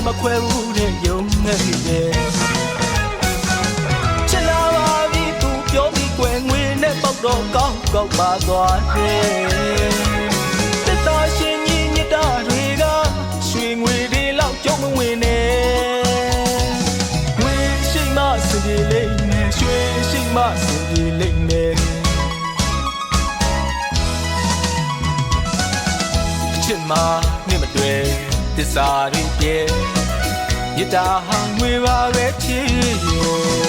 မခွဲဘူးတဲ့ယုံနဲ့ရဲ့ချစ်လာပါပြီသူပြောပြီးကွယ်ငွေနဲ့ပေါက်တော့ကောင်းကောက်ပါသွားတယ်တစ်တော်ရှင်ကြီးမြတ်တာတွေကရွှေငွေတွေလောက်ကျုံမဝင်နဲ့ငွေရှိမှစင်ပြေလိမ့်မယ်ရွှေရှိမှစင်ပြေလိမ့်မယ်ချစ်မှာနဲ့မတွေ့သစ္စာတွေပြဲမြတ်တာဟာငွေပါပဲဖြစ်